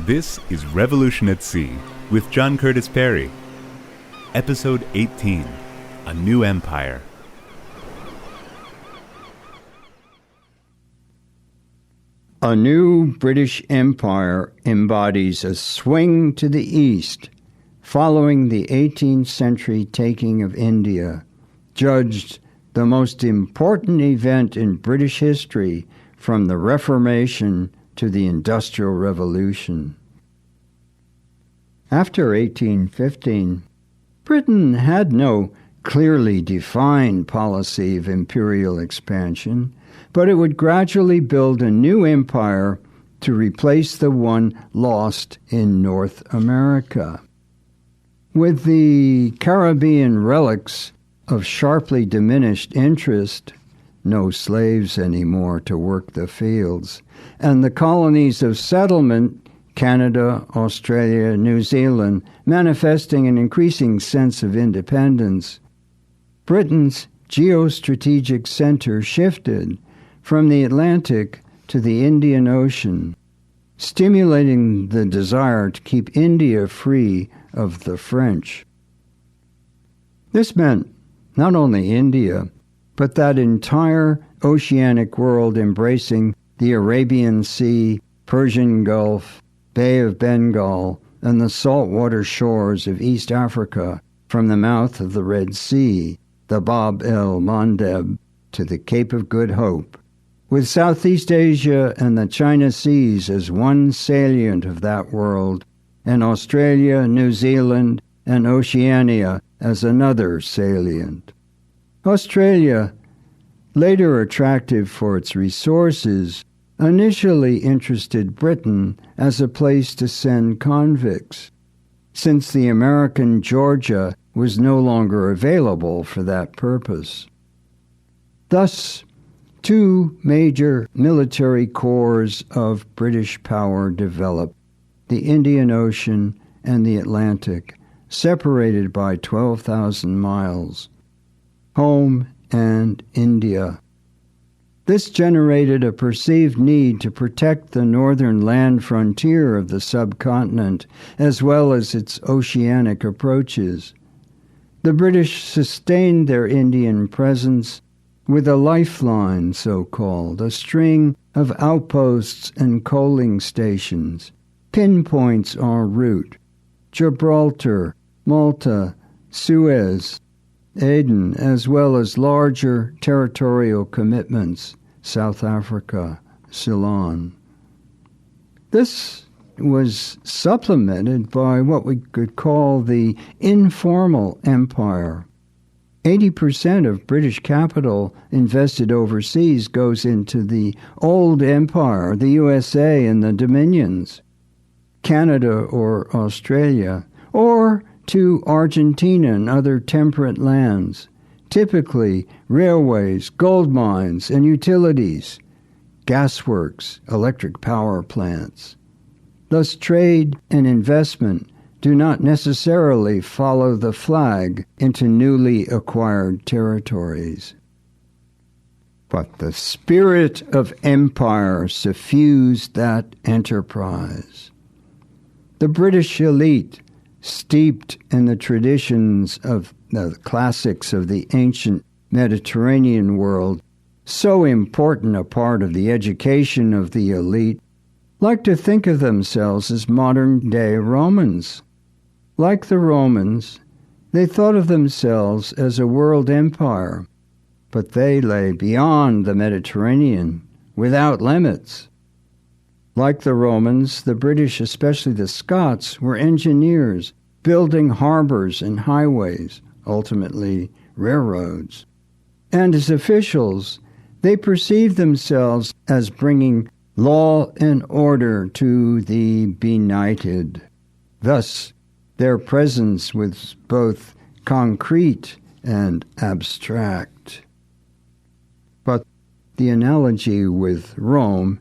This is Revolution at Sea with John Curtis Perry. Episode 18, A New Empire. A new British Empire embodies a swing to the east following the 18th century taking of India, judged the most important event in British history from the Reformation to the Industrial Revolution. After 1815, Britain had no clearly defined policy of imperial expansion, but it would gradually build a new empire to replace the one lost in North America. With the Caribbean relics of sharply diminished interest, no slaves anymore to work the fields, and the colonies of settlement, Canada, Australia, New Zealand, manifesting an increasing sense of independence, Britain's geostrategic center shifted from the Atlantic to the Indian Ocean, stimulating the desire to keep India free of the French. This meant not only India, but that entire oceanic world embracing the Arabian Sea, Persian Gulf, Bay of Bengal, and the saltwater shores of East Africa from the mouth of the Red Sea, the Bab el-Mandeb, to the Cape of Good Hope, with Southeast Asia and the China Seas as one salient of that world, and Australia, New Zealand, and Oceania as another salient. Australia, later attractive for its resources, initially interested Britain as a place to send convicts, since the American Georgia was no longer available for that purpose. Thus, two major military corps of British power developed, the Indian Ocean and the Atlantic, separated by 12,000 miles. Home and India. This generated a perceived need to protect the northern land frontier of the subcontinent, as well as its oceanic approaches. The British sustained their Indian presence with a lifeline, so-called, a string of outposts and coaling stations, pinpoints en route, Gibraltar, Malta, Suez, Aden, as well as larger territorial commitments, South Africa, Ceylon. This was supplemented by what we could call the informal empire. 80% of British capital invested overseas goes into the old empire, the USA and the Dominions, Canada or Australia, or to Argentina and other temperate lands, typically railways, gold mines, and utilities, gasworks, electric power plants. Thus, trade and investment do not necessarily follow the flag into newly acquired territories. But the spirit of empire suffused that enterprise. The British elite, steeped in the traditions of the classics of the ancient Mediterranean world, so important a part of the education of the elite, like to think of themselves as modern-day Romans. Like the Romans, they thought of themselves as a world empire, but they lay beyond the Mediterranean, without limits. Like the Romans, the British, especially the Scots, were engineers, building harbors and highways, ultimately railroads. And as officials, they perceived themselves as bringing law and order to the benighted. Thus, their presence was both concrete and abstract. But the analogy with Rome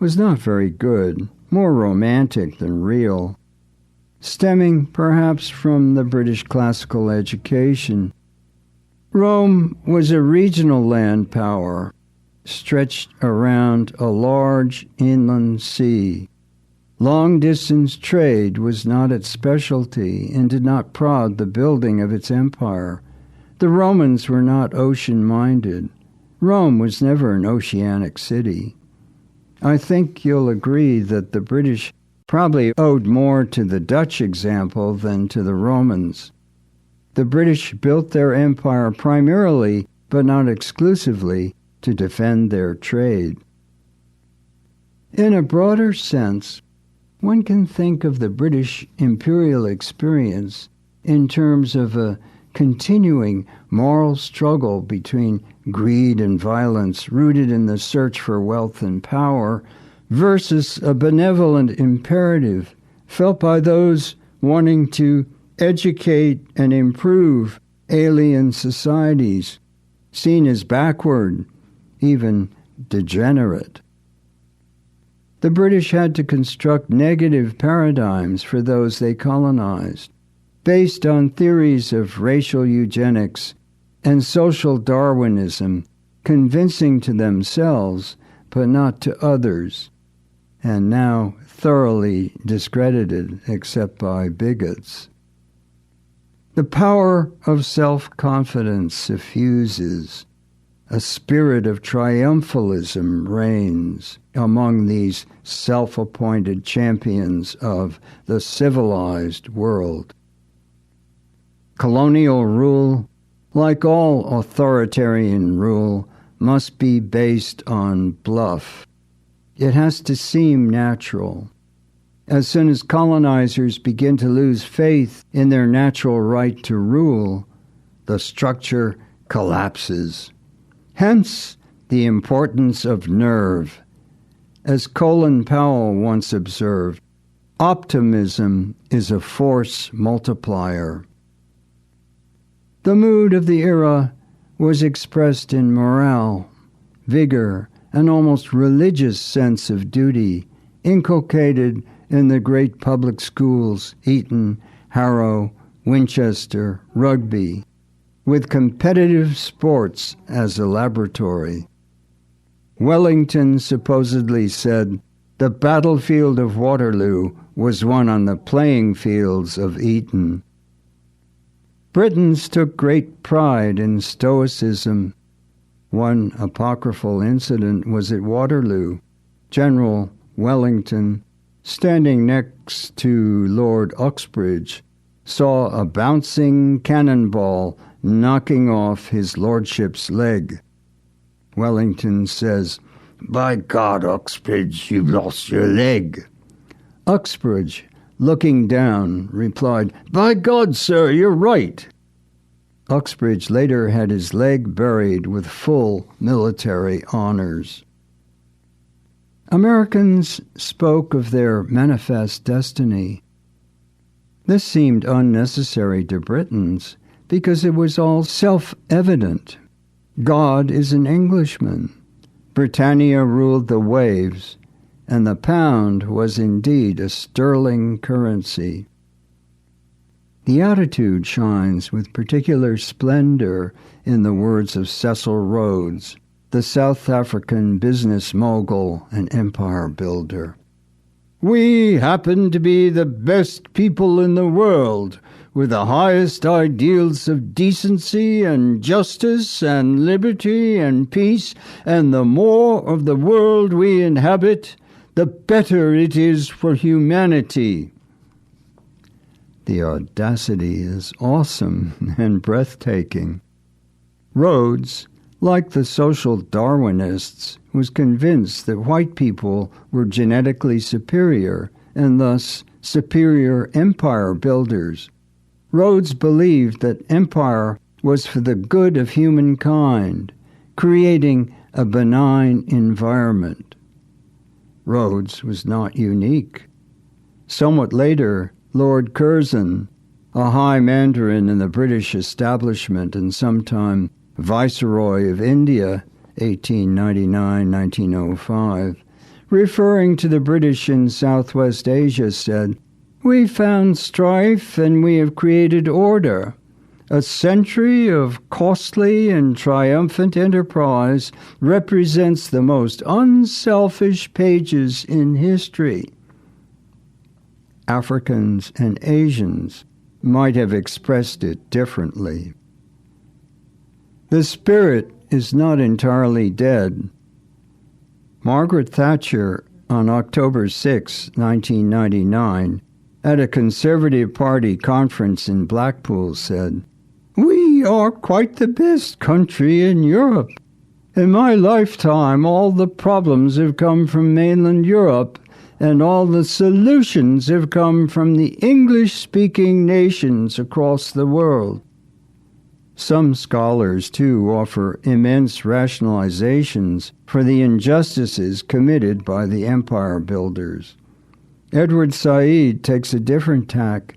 was not very good, more romantic than real, stemming perhaps from the British classical education. Rome was a regional land power, stretched around a large inland sea, Long-distance trade was not its specialty and did not prod the building of its empire. The Romans were not ocean-minded. Rome was never an oceanic city. I think you'll agree that the British probably owed more to the Dutch example than to the Romans. The British built their empire primarily, but not exclusively, to defend their trade. In a broader sense, one can think of the British imperial experience in terms of a continuing moral struggle between greed and violence rooted in the search for wealth and power versus a benevolent imperative felt by those wanting to educate and improve alien societies, seen as backward, even degenerate. The British had to construct negative paradigms for those they colonized, based on theories of racial eugenics and social Darwinism, convincing to themselves but not to others, and now thoroughly discredited except by bigots. The power of self-confidence suffuses. A spirit of triumphalism reigns among these self-appointed champions of the civilized world. Colonial rule, like all authoritarian rule, must be based on bluff. It has to seem natural. As soon as colonizers begin to lose faith in their natural right to rule, the structure collapses. Hence, the importance of nerve. As Colin Powell once observed, optimism is a force multiplier. The mood of the era was expressed in morale, vigor, an almost religious sense of duty, inculcated in the great public schools, Eton, Harrow, Winchester, Rugby, with competitive sports as a laboratory. Wellington supposedly said, "The battlefield of Waterloo was won on the playing fields of Eton." Britons took great pride in stoicism. One apocryphal incident was at Waterloo. General Wellington, standing next to Lord Uxbridge, saw a bouncing cannonball knocking off his lordship's leg. Wellington says, "By God, Uxbridge, you've lost your leg." Uxbridge, looking down, replied, "By God, sir, you're right." Uxbridge later had his leg buried with full military honors. Americans spoke of their manifest destiny. This seemed unnecessary to Britons because it was all self-evident. God is an Englishman. Britannia ruled the waves, and the pound was indeed a sterling currency. The attitude shines with particular splendor in the words of Cecil Rhodes, the South African business mogul and empire builder. "We happen to be the best people in the world, with the highest ideals of decency and justice and liberty and peace, and the more of the world we inhabit, the better it is for humanity." The audacity is awesome and breathtaking. Rhodes, like the social Darwinists, was convinced that white people were genetically superior and thus superior empire builders. Rhodes believed that empire was for the good of humankind, creating a benign environment. Rhodes was not unique. Somewhat later, Lord Curzon, a high mandarin in the British establishment and sometime Viceroy of India, 1899-1905, referring to the British in Southwest Asia, said, "We found strife and we have created order. A century of costly and triumphant enterprise represents the most unselfish pages in history." Africans, and Asians might have expressed it differently. The spirit is not entirely dead. Margaret Thatcher, on October 6, 1999, at a Conservative Party conference in Blackpool said, "We are quite the best country in Europe. In my lifetime, all the problems have come from mainland Europe, and all the solutions have come from the English-speaking nations across the world." Some scholars, too, offer immense rationalizations for the injustices committed by the empire builders. Edward Said takes a different tack.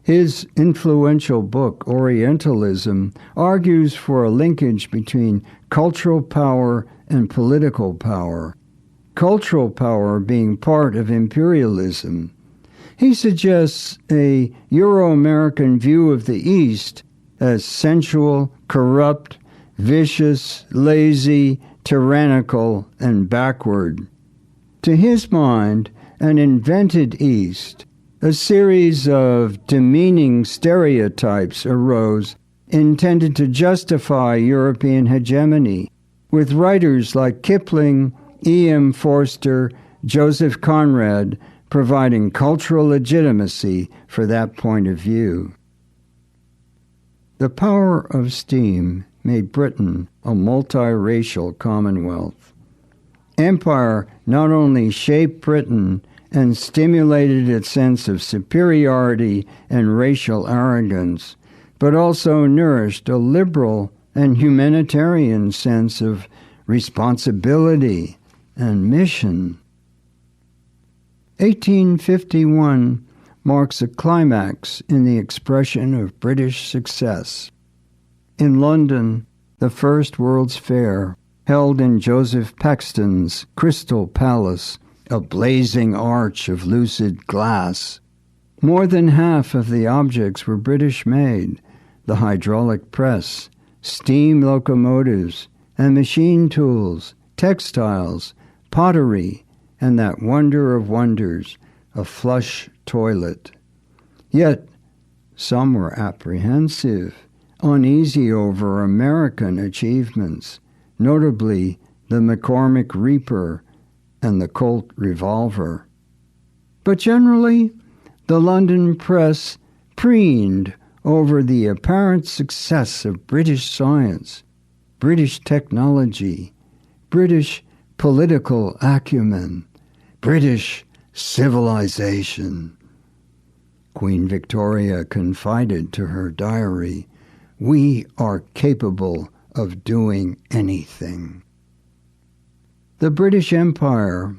His influential book, Orientalism, argues for a linkage between cultural power and political power, cultural power being part of imperialism. He suggests a Euro-American view of the East as sensual, corrupt, vicious, lazy, tyrannical, and backward. To his mind, an invented East, a series of demeaning stereotypes arose intended to justify European hegemony, with writers like Kipling, E.M. Forster, Joseph Conrad providing cultural legitimacy for that point of view. The power of steam made Britain a multiracial commonwealth. Empire not only shaped Britain and stimulated its sense of superiority and racial arrogance, but also nourished a liberal and humanitarian sense of responsibility and mission. 1851 marks a climax in the expression of British success. In London, the First World's Fair, held in Joseph Paxton's Crystal Palace, a blazing arch of lucid glass. More than half of the objects were British-made: the hydraulic press, steam locomotives, and machine tools, textiles, pottery, and that wonder of wonders, a flush toilet. Yet some were apprehensive, uneasy over American achievements, notably the McCormick Reaper and the Colt revolver. But generally, the London press preened over the apparent success of British science, British technology, British political acumen, British civilization. Queen Victoria confided to her diary, "We are capable of doing anything." The British Empire,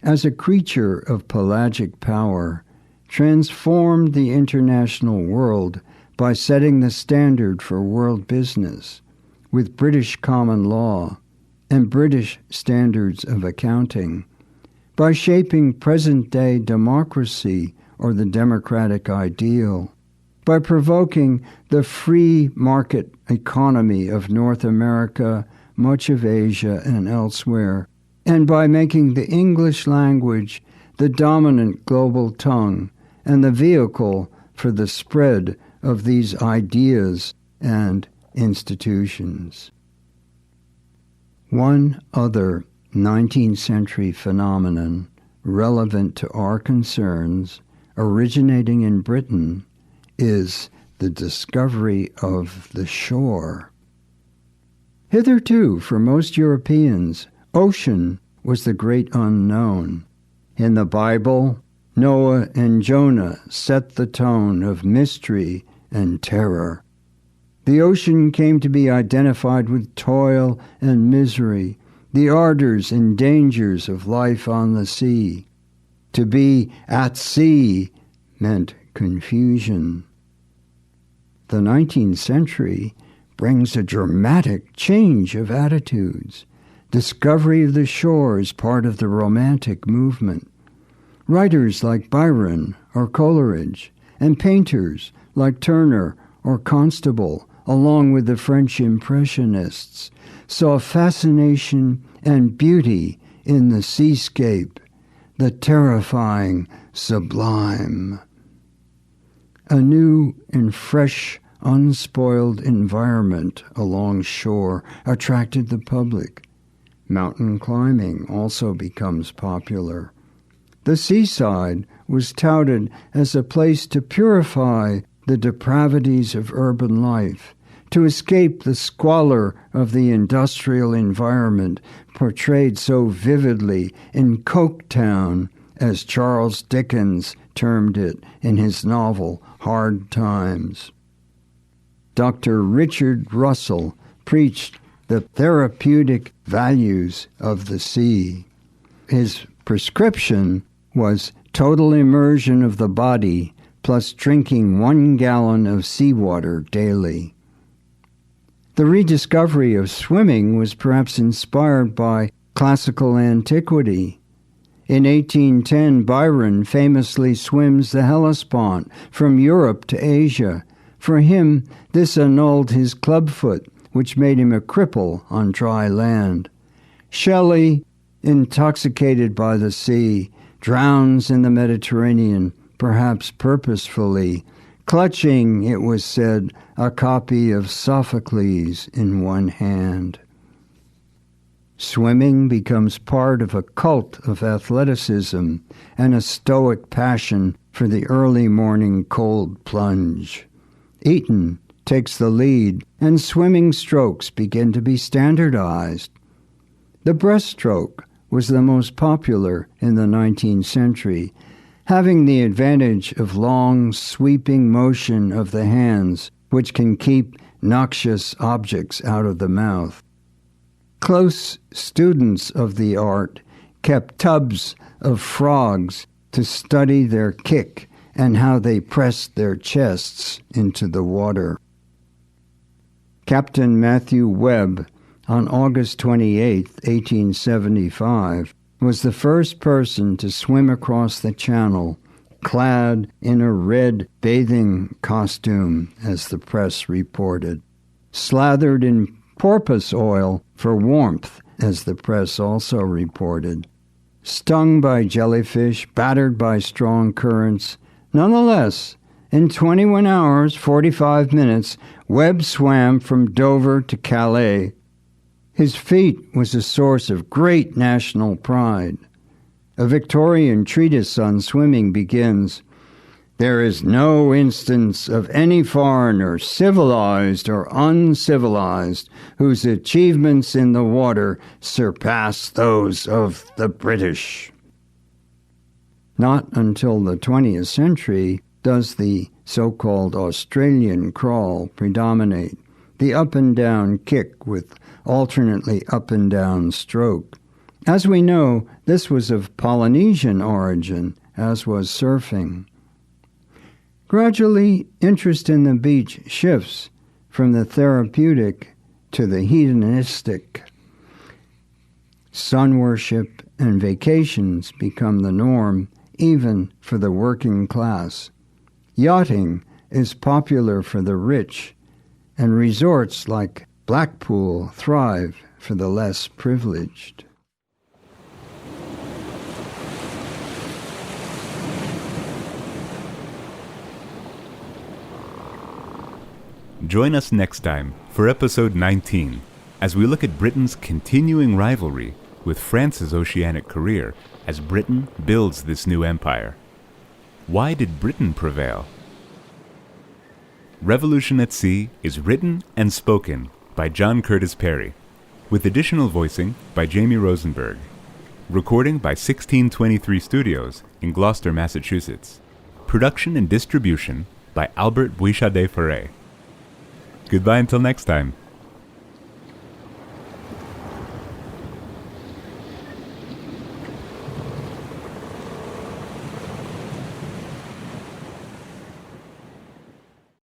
as a creature of pelagic power, transformed the international world by setting the standard for world business, with British common law and British standards of accounting, by shaping present-day democracy or the democratic ideal, by provoking the free market economy of North America, much of Asia, and elsewhere, and by making the English language the dominant global tongue and the vehicle for the spread of these ideas and institutions. One other 19th century phenomenon relevant to our concerns, originating in Britain, is the discovery of the shore. Hitherto, for most Europeans, ocean was the great unknown. In the Bible, Noah and Jonah set the tone of mystery and terror. The ocean came to be identified with toil and misery, the ardors and dangers of life on the sea. To be at sea meant confusion. The 19th century brings a dramatic change of attitudes. Discovery of the shore is part of the Romantic movement. Writers like Byron or Coleridge, and painters like Turner or Constable, along with the French Impressionists, saw fascination and beauty in the seascape, the terrifying sublime. A new and fresh, unspoiled environment along shore attracted the public. Mountain climbing also becomes popular. The seaside was touted as a place to purify the depravities of urban life, to escape the squalor of the industrial environment portrayed so vividly in Coketown, as Charles Dickens termed it in his novel Hard Times. Dr. Richard Russell preached the therapeutic values of the sea. His prescription was total immersion of the body plus drinking 1 gallon of seawater daily. The rediscovery of swimming was perhaps inspired by classical antiquity. In 1810, Byron famously swims the Hellespont from Europe to Asia. For him, this annulled his clubfoot, which made him a cripple on dry land. Shelley, intoxicated by the sea, drowns in the Mediterranean, perhaps purposefully, clutching, it was said, a copy of Sophocles in one hand. Swimming becomes part of a cult of athleticism and a stoic passion for the early morning cold plunge. Eton takes the lead, and swimming strokes begin to be standardized. The breaststroke was the most popular in the 19th century, having the advantage of long, sweeping motion of the hands, which can keep noxious objects out of the mouth. Close students of the art kept tubs of frogs to study their kick and how they pressed their chests into the water. Captain Matthew Webb, on August 28, 1875, was the first person to swim across the channel, clad in a red bathing costume, as the press reported, slathered in porpoise oil for warmth, as the press also reported, stung by jellyfish, battered by strong currents. Nonetheless, in 21 hours, 45 minutes, Webb swam from Dover to Calais. His feat was a source of great national pride. A Victorian treatise on swimming begins, "There is no instance of any foreigner, civilized or uncivilized, whose achievements in the water surpass those of the British." Not until the 20th century does the so-called Australian crawl predominate, the up-and-down kick with alternately up-and-down stroke. As we know, this was of Polynesian origin, as was surfing. Gradually, interest in the beach shifts from the therapeutic to the hedonistic. Sun worship and vacations become the norm, even for the working class. Yachting is popular for the rich, and resorts like Blackpool thrive for the less privileged. Join us next time for episode 19, as we look at Britain's continuing rivalry with France's oceanic career as Britain builds this new empire. Why did Britain prevail? Revolution at Sea is written and spoken by John Curtis Perry, with additional voicing by Jamie Rosenberg. Recording by 1623 Studios in Gloucester, Massachusetts. Production and distribution by Albert Bouichadet-Ferret. Goodbye until next time.